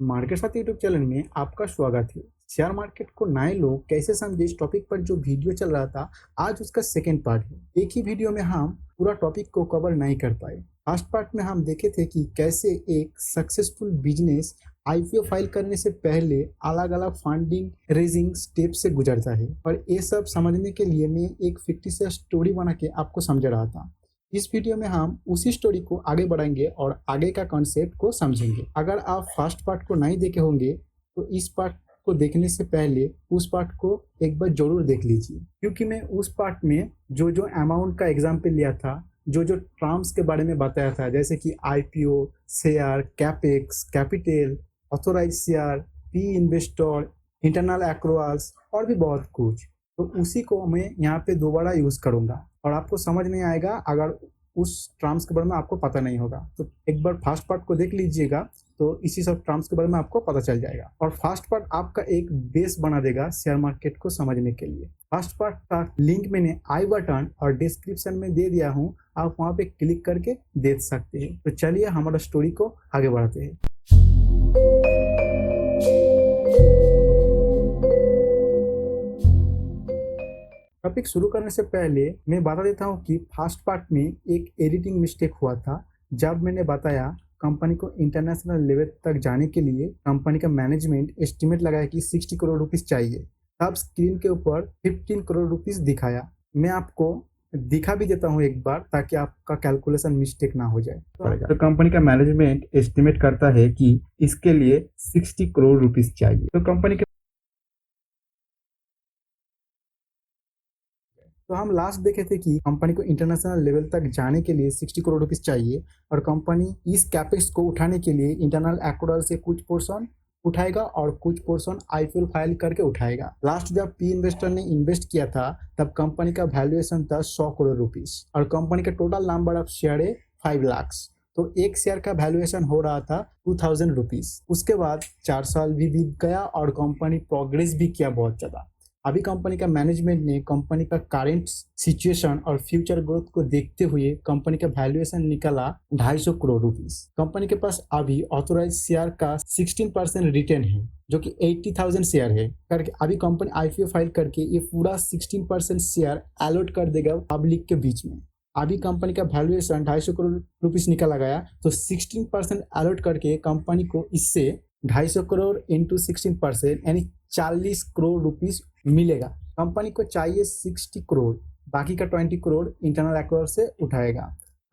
Market साथी YouTube channel में आपका स्वागत है। शेयर मार्केट को नए लोग कैसे समझे, इस टॉपिक पर जो वीडियो चल रहा था, आज उसका सेकेंड पार्ट है। एक ही वीडियो में हम पूरा टॉपिक को कवर नहीं कर पाए। फर्स्ट पार्ट में हम देखे थे कि कैसे एक सक्सेसफुल बिजनेस आईपीओ फाइल करने से पहले अलग अलग फंडिंग रेजिंग स्टेप से गुजरता है, और ये सब समझने के लिए मैं एक फिक्टिशियस स्टोरी बना के आपको समझा रहा था। इस वीडियो में हम उसी स्टोरी को आगे बढ़ाएंगे और आगे का कॉन्सेप्ट को समझेंगे। अगर आप फर्स्ट पार्ट को नहीं देखे होंगे तो इस पार्ट को देखने से पहले उस पार्ट को एक बार जरूर देख लीजिए, क्योंकि मैं उस पार्ट में जो जो अमाउंट का एग्जाम्पल लिया था, जो जो टर्म्स के बारे में बताया था, जैसे कि IPO, share, capex, capital, authorise share, पी इन्वेस्टर, इंटरनल एक्रोअल्स और भी बहुत कुछ, तो उसी को मैं यहाँ पे दोबारा यूज करूंगा और आपको समझ नहीं आएगा अगर उस टर्म्स के बारे में आपको पता नहीं होगा। तो एक बार फर्स्ट पार्ट को देख लीजिएगा, तो इसी सब टर्म्स के बारे में आपको पता चल जाएगा और फर्स्ट पार्ट आपका एक बेस बना देगा शेयर मार्केट को समझने के लिए। फर्स्ट पार्ट का लिंक मैंने आई बटन और डिस्क्रिप्शन में दे दिया हूँ, आप वहाँ पे क्लिक करके देख सकते हैं। तो चलिए हमारा स्टोरी को आगे बढ़ाते हैं। टॉपिक शुरू करने से पहले मैं बता देता हूँ कि फर्स्ट पार्ट में एक एडिटिंग मिस्टेक हुआ था। जब मैंने बताया कंपनी को इंटरनेशनल लेवल तक जाने के लिए कंपनी का मैनेजमेंट एस्टिमेट लगाया कि 60 करोड़ रुपीस चाहिए, तब स्क्रीन के ऊपर 15 करोड़ रुपीस दिखाया। मैं आपको दिखा भी देता हूँ एक बार, ताकि आपका कैलकुलेशन मिस्टेक ना हो जाए। तो कंपनी का मैनेजमेंट एस्टिमेट करता है कि इसके लिए 60 करोड़ रुपीस चाहिए। तो कंपनी के तो हम लास्ट देखे थे कि कंपनी को इंटरनेशनल लेवल तक जाने के लिए 60 करोड़ रुपीस चाहिए, और कंपनी इस कैपेक्स को उठाने के लिए इंटरनल एक्रोअल से कुछ पोर्शन उठाएगा और कुछ पोर्शन आईपीओ फाइल करके उठाएगा। लास्ट जब पी इन्वेस्टर ने इन्वेस्ट किया था, तब कंपनी का वैल्यूएशन था 100 करोड़ रुपीस और कंपनी का टोटल नंबर ऑफ शेयर है 5 लाख। तो एक शेयर का वैल्यूएशन हो रहा था 2000 रुपीस। उसके बाद 4 साल भी बीत गया और कंपनी प्रोग्रेस भी किया बहुत ज्यादा। अभी कंपनी का मैनेजमेंट ने कंपनी का करंट सिचुएशन और फ्यूचर ग्रोथ को देखते हुए कंपनी का वैल्यूएशन निकाला 250 करोड़ रुपीस। कंपनी के पास अभी ऑथोराइज शेयर का 16% रिटर्न है, जो कि 80,000 शेयर है। करके अभी कंपनी आईपीओ फाइल करके ये पूरा 16% शेयर अलॉट कर देगा पब्लिक के बीच में। अभी कंपनी का वैल्यूएशन 250 करोड़ रुपीस निकाला गया, तो 16% अलॉट करके कंपनी को इससे 250 करोड़ इंटू 16% यानी 40 करोड़ रुपीस मिलेगा। कंपनी को चाहिए 60 करोड़, बाकी का 20 करोड़ इंटरनल एक्रोअल से उठाएगा।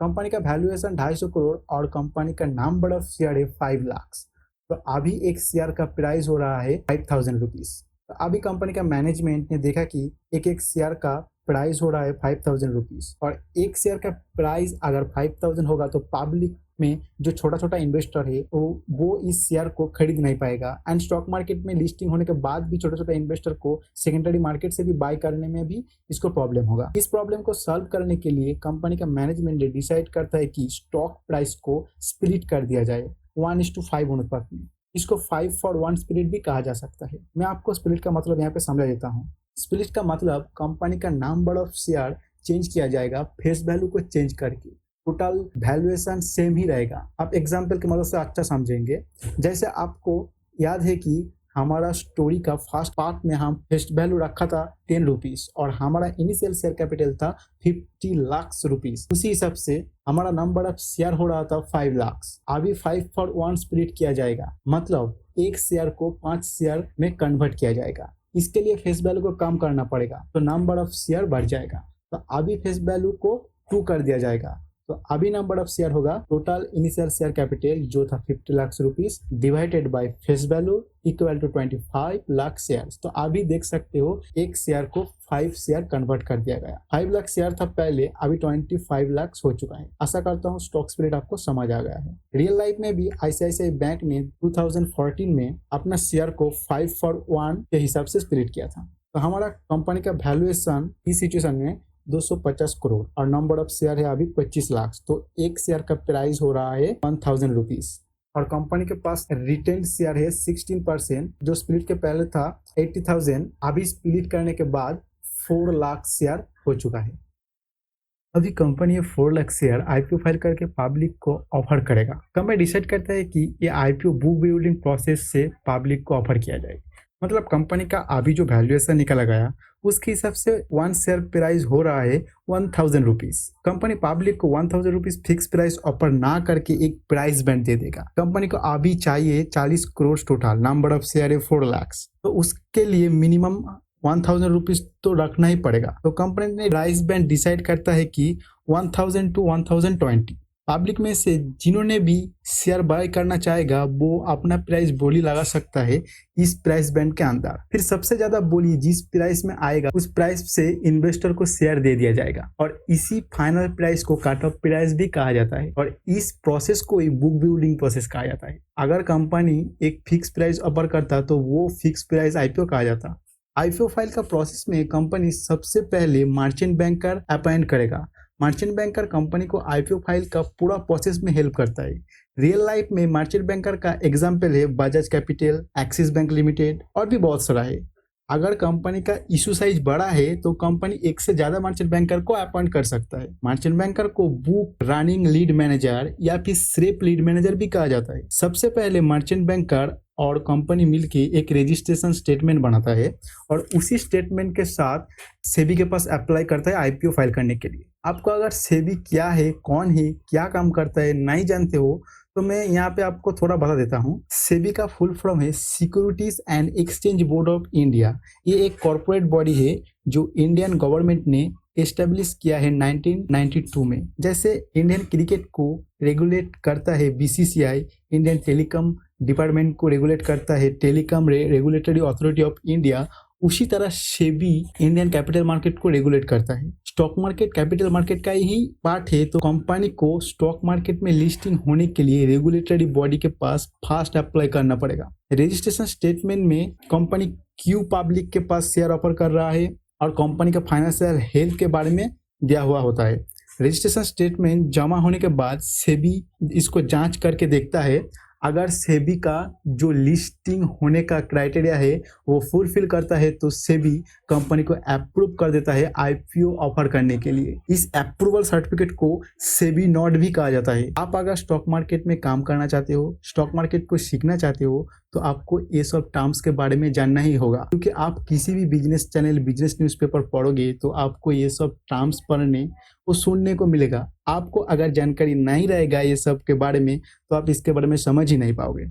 कंपनी का वैल्यूएशन 250 करोड़ और कंपनी का नंबर ऑफ शेयर है 5 लाख। तो अभी एक शेयर का प्राइस हो रहा है 5000 रुपीस। तो अभी कंपनी का मैनेजमेंट ने देखा कि एक एक शेयर का प्राइस हो रहा है 5000 रुपीस, और एक शेयर का प्राइस अगर 5000 होगा तो पब्लिक में जो छोटा छोटा इन्वेस्टर है वो इस शेयर को खरीद नहीं पाएगा, एंड स्टॉक मार्केट में लिस्टिंग होने के बाद भी छोटे छोटे इन्वेस्टर को सेकेंडरी मार्केट से भी बाय करने में भी इसको प्रॉब्लम होगा। इस प्रॉब्लम को सॉल्व करने के लिए कंपनी का मैनेजमेंट डिसाइड करता है कि स्टॉक प्राइस को स्प्लिट कर दिया जाए 1:5 अनुपात में। इसको 5 for 1 स्प्लिट भी कहा जा सकता है। मैं आपको स्प्लिट का मतलब यहाँ पे समझा देता हूँ। स्प्लिट का मतलब कंपनी का नंबर ऑफ शेयर चेंज किया जाएगा फेस वैल्यू को चेंज करके, टोटल वैल्यूएशन सेम ही रहेगा। आप एग्जाम्पल की मदद से अच्छा समझेंगे। जैसे आपको याद है कि हमारा स्टोरी का फर्स्ट पार्ट में हम फेस वैल्यू रखा था 10 रुपीस और हमारा इनिशियल शेयर कैपिटल था 50 लाख रुपीस। उसी हिसाब से हमारा नंबर ऑफ शेयर हो रहा था 5 लाख। अभी 5 for 1 स्प्लिट किया जाएगा, मतलब एक शेयर को 5 शेयर में कन्वर्ट किया जाएगा। इसके लिए फेस वैल्यू को कम करना पड़ेगा, तो नंबर ऑफ शेयर बढ़ जाएगा। तो अभी फेस वैल्यू को 2 कर दिया जाएगा, तो अभी नंबर ऑफ शेयर होगा टोटल इनिशियल शेयर कैपिटल जो था 50 lakh rupees divided by face value equal to 25 lakh share. तो अभी देख सकते हो एक शेयर को 5 शेयर कन्वर्ट कर दिया गया। 5 लाख शेयर था पहले, अभी 25 लाख हो चुका है। आशा करता हूँ स्टॉक स्प्लिट आपको समझ आ गया है। रियल लाइफ में भी आईसीआईसीआई बैंक ने 2014 में अपना शेयर को 5 for 1 के हिसाब से स्प्लिट किया था। तो हमारा कंपनी का वैल्यूएशन इस सिचुएशन में 250 करोड़ और नंबर ऑफ शेयर है अभी 25 लाख। तो एक शेयर का प्राइस हो रहा है 1000 रुपीस, और कंपनी के पास रिटेन शेयर है 16%, जो स्प्लिट के पहले था 80,000, अभी स्प्लिट करने के बाद 4 लाख शेयर हो चुका है। अभी कंपनी ये 4 लाख शेयर आईपीओ फाइल करके पब्लिक को ऑफर करेगा। कंपनी डिसाइड करता है कि ये आईपीओ बुक बिल्डिंग प्रोसेस से पब्लिक को ऑफर किया जाए। मतलब कंपनी का अभी जो वैल्यूएशन निकला गया उसके हिसाब से 1 शेयर प्राइस हो रहा है 1000 रुपीज। कंपनी पब्लिक को 1000 रुपीज फिक्स प्राइस ऑफर ना करके एक प्राइस बैंड दे देगा। कंपनी को अभी चाहिए 40 crore total, number of share है 4 लाख, तो उसके लिए मिनिमम 1000 रुपीज तो रखना ही पड़ेगा। तो कंपनी ने प्राइस बैंड डिसाइड करता है कि 1000 टू 1020। पब्लिक में से जिन्होंने भी शेयर बाय करना चाहेगा वो अपना प्राइस बोली लगा सकता है इस प्राइस बैंड के अंदर। फिर सबसे ज्यादा बोली जिस प्राइस में आएगा उस प्राइस से इन्वेस्टर को शेयर दे दिया जाएगा और इसी फाइनल प्राइस को कट ऑफ प्राइस भी कहा जाता है और इस प्रोसेस को ही बुक बिल्डिंग प्रोसेस कहा जाता है। अगर कंपनी एक फिक्स प्राइस ऑफर करता तो वो फिक्स प्राइस आईपीओ कहा जाता। आईपीओ फाइल का प्रोसेस में कंपनी सबसे पहले मर्चेंट बैंकर अपॉइंट करेगा। मर्चेंट बैंकर कंपनी को आईपीओ फाइल का पूरा प्रोसेस में हेल्प करता है। रियल लाइफ में मर्चेंट बैंकर का एग्जाम्पल है Bajaj capital, axis bank limited और भी बहुत सारा है। अगर कंपनी का इशू साइज बड़ा है तो कंपनी एक से ज्यादा मर्चेंट बैंकर को अपॉइंट कर सकता है। मर्चेंट बैंकर को बुक रनिंग लीड मैनेजर या फिर स्रेप लीड मैनेजर भी कहा जाता है। सबसे पहले मर्चेंट बैंकर और कंपनी मिलके एक रजिस्ट्रेशन स्टेटमेंट बनाता है और उसी स्टेटमेंट के साथ सेबी के पास अप्लाई करता है आईपीओ फाइल करने के लिए। आपको अगर सेबी क्या है, कौन है, क्या काम करता है नहीं जानते हो तो मैं यहाँ पे आपको थोड़ा बता देता हूँ। सेबी का फुल फॉर्म है securities and exchange board of India. ये एक कॉर्पोरेट बॉडी है जो इंडियन गवर्नमेंट ने एस्टेब्लिश किया है 1992 में। जैसे इंडियन क्रिकेट को रेगुलेट करता है बीसीसीआई, इंडियन टेलीकॉम डिपार्टमेंट को रेगुलेट करता है telecom regulatory authority of India, उसी तरह सेबी इंडियन कैपिटल मार्केट को रेगुलेट करता है। स्टॉक मार्केट कैपिटल मार्केट का ही पार्ट है, तो कंपनी को स्टॉक मार्केट में लिस्टिंग होने के लिए रेगुलेटरी बॉडी के पास फास्ट अप्लाई करना पड़ेगा। रजिस्ट्रेशन स्टेटमेंट में कंपनी क्यों पब्लिक के पास शेयर ऑफर कर रहा है और कंपनी का फाइनेंशियल हेल्थ के बारे में दिया हुआ होता है। रजिस्ट्रेशन स्टेटमेंट जमा होने के बाद सेबी इसको जांच करके देखता है। अगर सेबी का जो लिस्टिंग होने का क्राइटेरिया है वो फुलफिल करता है तो सेबी कंपनी को अप्रूव कर देता है आईपीओ ऑफर करने के लिए। इस अप्रूवल सर्टिफिकेट को सेबी नोट भी कहा जाता है। आप अगर स्टॉक मार्केट में काम करना चाहते हो, स्टॉक मार्केट को सीखना चाहते हो तो आपको ये सब टर्म्स के बारे में जानना ही होगा, क्योंकि आप किसी भी बिजनेस चैनल, बिजनेस न्यूज़पेपर पढ़ोगे तो आपको ये सब टर्म्स पढ़ने वो सुनने को मिलेगा। आपको अगर जानकारी नहीं रहेगा ये सब के बारे में तो आप इसके बारे में समझ ही नहीं पाओगे।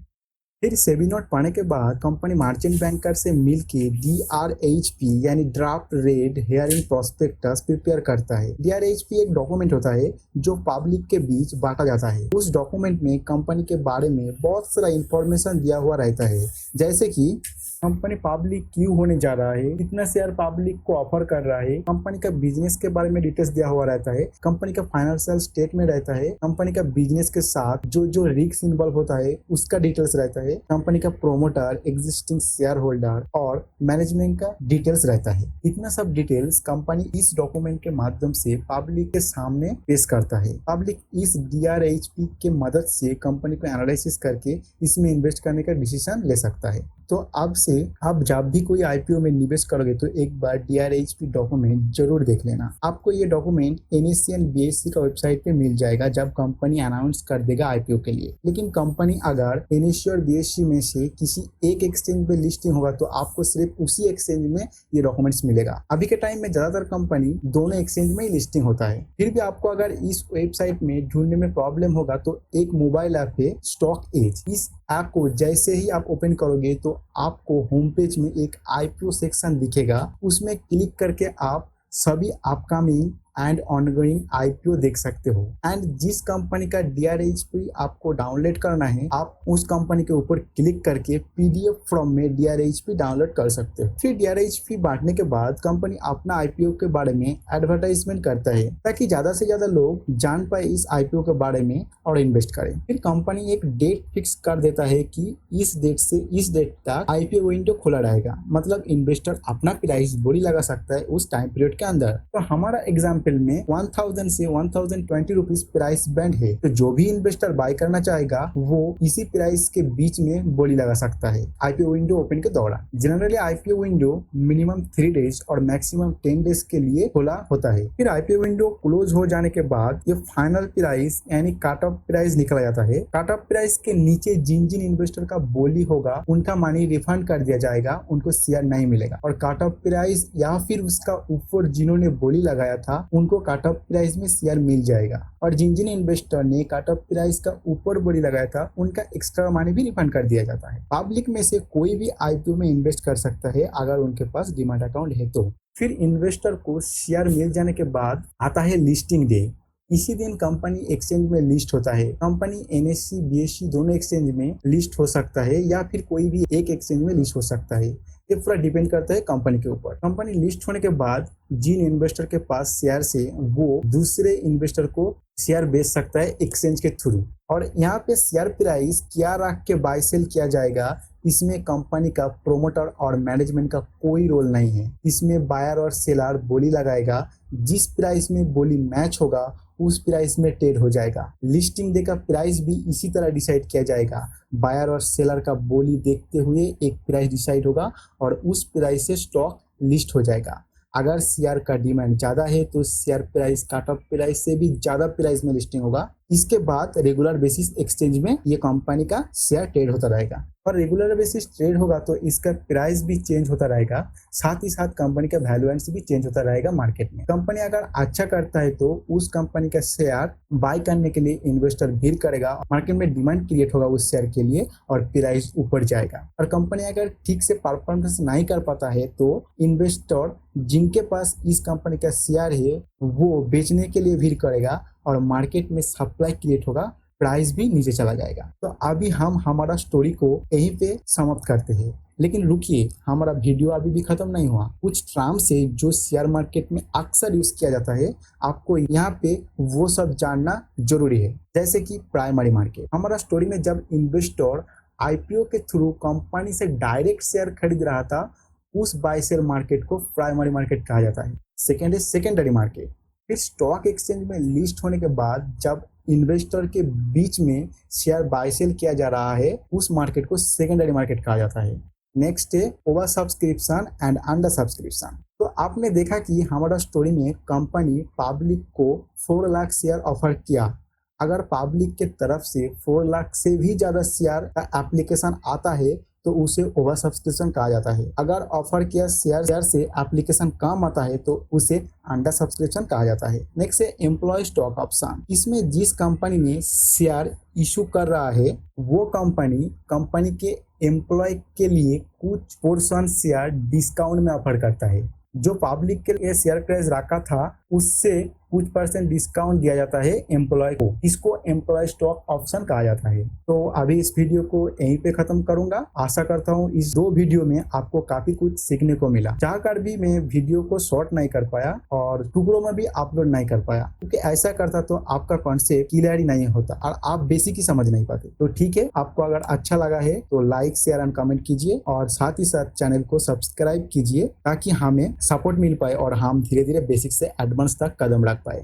फिर सेबी नोट पढ़ने के बाद कंपनी मर्चेंट बैंकर से मिलके DRHP यानी draft rate hearing prospectus prepare करता है। DRHP एक डॉक्यूमेंट होता है जो पब्लिक के बीच बांटा जाता है। उस डॉक्यूमेंट में कंपनी के बारे में बहुत सारा इंफॉर्मेशन दिया हुआ रहता है, जैसे कि कंपनी पब्लिक क्यों होने जा रहा है, कितना शेयर पब्लिक को ऑफर कर रहा है, कंपनी का बिजनेस के बारे में डिटेल्स दिया हुआ रहता है, कंपनी का फाइनेंशियल स्टेटमेंट रहता है, कंपनी का बिजनेस के साथ जो जो रिस्क इन्वॉल्व होता है उसका डिटेल्स रहता है, कंपनी का प्रोमोटर, एग्जिस्टिंग शेयर होल्डर और मैनेजमेंट का डिटेल्स रहता है। इतना सब डिटेल्स कंपनी इस डॉक्यूमेंट के माध्यम से पब्लिक के सामने पेश करता है। पब्लिक इस DRHP के मदद से कंपनी को एनालिसिस करके इसमें इन्वेस्ट करने का डिसीजन ले सकता है। तो अब से आप जब भी कोई आईपीओ में निवेश करोगे तो एक बार DRHP डॉक्यूमेंट जरूर देख लेना। आपको ये डॉक्यूमेंट NSE और BSE का वेबसाइट पे मिल जाएगा जब कंपनी अनाउंस कर देगा आईपीओ के लिए। लेकिन कंपनी अगर NSE और BSE में से किसी एक एक्सचेंज पे लिस्टिंग होगा तो आपको सिर्फ उसी एक्सचेंज में ये डॉक्यूमेंट्स मिलेगा। अभी के टाइम में ज्यादातर कंपनी दोनों एक्सचेंज में ही लिस्टिंग होता है। फिर भी आपको अगर इस वेबसाइट में ढूंढने में प्रॉब्लम होगा तो एक मोबाइल ऐप है स्टॉक एज। इस ऐप को जैसे ही आप ओपन करोगे तो आपको होम पेज में एक आईपीओ सेक्शन दिखेगा। उसमें क्लिक करके आप सभी अपकमिंग एंड ऑनगोइंग आईपीओ देख सकते हो। एंड जिस कंपनी का DRHP आपको डाउनलोड करना है आप उस कंपनी के ऊपर क्लिक करके PDF फॉर्म में DRHP डाउनलोड कर सकते हो। फिर DRHP बांटने के बाद कंपनी अपना आईपीओ के बारे में एडवर्टाइजमेंट करता है ताकि ज्यादा से ज्यादा लोग जान पाए इस आईपीओ के बारे में और इन्वेस्ट करें। फिर कंपनी एक डेट फिक्स कर देता है कि इस डेट से इस डेट तक आईपीओ विंडो खुला रहेगा, मतलब इन्वेस्टर अपना प्राइस बोली लगा सकता है उस टाइम पीरियड के अंदर। तो हमारा एग्जाम्पल एग्जाम्पल में 1000 से 1020 रुपीज प्राइस बैंड है, तो जो भी इन्वेस्टर बाय करना चाहेगा वो इसी प्राइस के बीच में बोली लगा सकता है आईपीओ विंडो ओपन के दौरान। Generally IPO window minimum 3 days और मैक्सिमम 10 डेज के लिए खुला होता है। फिर आईपीओ विंडो क्लोज हो जाने के बाद ये फाइनल प्राइस यानी कट ऑफ प्राइस निकला जाता है। कट ऑफ प्राइस के नीचे जिन जिन इन्वेस्टर का बोली होगा उनका मनी रिफंड कर दिया जाएगा, उनको शेयर नहीं मिलेगा। और कट ऑफ प्राइस या फिर उसका ऊपर जिन्होंने बोली लगाया था उनको कट ऑफ प्राइस में शेयर मिल जाएगा। और जिन जिन इन्वेस्टर ने कट ऑफ प्राइस का ऊपर बोली लगाया था उनका एक्स्ट्रा मनी भी रिफंड कर दिया जाता है। पब्लिक में से कोई भी आईपीओ में इन्वेस्ट कर सकता है अगर उनके पास डीमैट अकाउंट है तो। फिर इन्वेस्टर को शेयर मिल जाने के बाद आता है लिस्टिंग डे। इसी दिन कंपनी एक्सचेंज में लिस्ट होता है। कंपनी एनएससी बीएससी दोनों एक्सचेंज में लिस्ट हो सकता है या फिर कोई भी एक एक्सचेंज में लिस्ट हो सकता है। ये पूरा डिपेंड करता है कंपनी के ऊपर। कंपनी लिस्ट होने के बाद जिन इन्वेस्टर के पास शेयर से वो दूसरे इन्वेस्टर को शेयर बेच सकता है एक्सचेंज के थ्रू। और यहाँ पे शेयर प्राइस क्या रख के बाय सेल किया जाएगा इसमें कंपनी का प्रोमोटर और मैनेजमेंट का कोई रोल नहीं है। इसमें बायर और सेलर बोली लगाएगा, जिस प्राइस में बोली मैच होगा उस प्राइस में ट्रेड हो जाएगा। लिस्टिंग डे का प्राइस भी इसी तरह डिसाइड किया जाएगा। बायर और सेलर का बोली देखते हुए एक प्राइस डिसाइड होगा और उस प्राइस से स्टॉक लिस्ट हो जाएगा। अगर शेयर का डिमांड ज़्यादा है तो share price cut off price से भी ज़्यादा प्राइस में लिस्टिंग होगा। इसके बाद रेगुलर बेसिस एक्सचेंज में ये कंपनी का शेयर ट्रेड होता रहेगा। और रेगुलर बेसिस ट्रेड होगा तो इसका प्राइस भी चेंज होता रहेगा, साथ ही साथ कंपनी का वैल्यूएंस भी चेंज होता रहेगा मार्केट में। कंपनी अगर अच्छा करता है तो उस कंपनी का शेयर बाय करने के लिए इन्वेस्टर भीड़ करेगा, मार्केट में डिमांड क्रिएट होगा उस शेयर के लिए और प्राइस ऊपर जाएगा। और कंपनी अगर ठीक से परफॉर्मेंस नहीं कर पाता है तो इन्वेस्टर जिनके पास इस कंपनी का शेयर है वो बेचने के लिए भीड़ करेगा और मार्केट में सप्लाई क्रिएट होगा, प्राइस भी नीचे चला जाएगा। तो अभी हम हमारा स्टोरी को यहीं पे समाप्त करते हैं। लेकिन रुकिए, हमारा वीडियो अभी भी खत्म नहीं हुआ। कुछ टर्म्स है जो शेयर मार्केट में अक्सर यूज किया जाता है, आपको यहाँ पे वो सब जानना जरूरी है। जैसे कि प्राइमरी मार्केट। हमारा स्टोरी में जब इन्वेस्टर आईपीओ के थ्रू कंपनी से डायरेक्ट शेयर खरीद रहा था उस बाय सेल मार्केट को प्राइमरी मार्केट कहा जाता है। सेकेंड है सेकेंडरी मार्केट। फिर स्टॉक एक्सचेंज में लिस्ट होने के बाद जब इन्वेस्टर के बीच में शेयर बाय सेल किया जा रहा है उस मार्केट को सेकेंडरी मार्केट कहा जाता है। नेक्स्ट है over subscription and under subscription. तो आपने देखा कि हमारा स्टोरी में कंपनी पब्लिक को 4 लाख शेयर ऑफर किया। अगर पब्लिक के तरफ से 4 लाख से भी ज्यादा शेयर का एप्लीकेशन आता है तो उसे ओवर सब्सक्रिप्शन कहा जाता है। अगर ऑफर किया शेयर से एप्लीकेशन कम आता है तो उसे अंडर सब्सक्रिप्शन कहा जाता है। नेक्स्ट है एम्प्लॉय स्टॉक ऑप्शन। इसमें जिस कंपनी में शेयर इशू कर रहा है वो कंपनी के एम्प्लॉय के लिए कुछ पोर्शन शेयर डिस्काउंट में ऑफर करता है। जो पब्लिक के लिए शेयर प्राइस रखा था उससे कुछ % डिस्काउंट दिया जाता है एम्प्लॉय को। इसको एम्प्लॉय स्टॉक ऑप्शन कहा जाता है। तो अभी इस वीडियो को यहीं पे खत्म करूंगा। आशा करता हूँ इस 2 वीडियो में आपको काफी कुछ सीखने को मिला। चाहकर भी मैं वीडियो को शॉर्ट नहीं कर पाया और टुकड़ों में भी अपलोड नहीं कर पाया, क्योंकि ऐसा करता तो आपका कॉन्सेप्ट क्लियर ही नहीं होता और आप बेसिक ही समझ नहीं पाते। तो ठीक है, आपको अगर अच्छा लगा है तो लाइक शेयर एंड कमेंट कीजिए और साथ ही साथ चैनल को सब्सक्राइब कीजिए ताकि हमें सपोर्ट मिल पाए और हम धीरे धीरे बेसिक से एडवांस तक कदम रख पाए।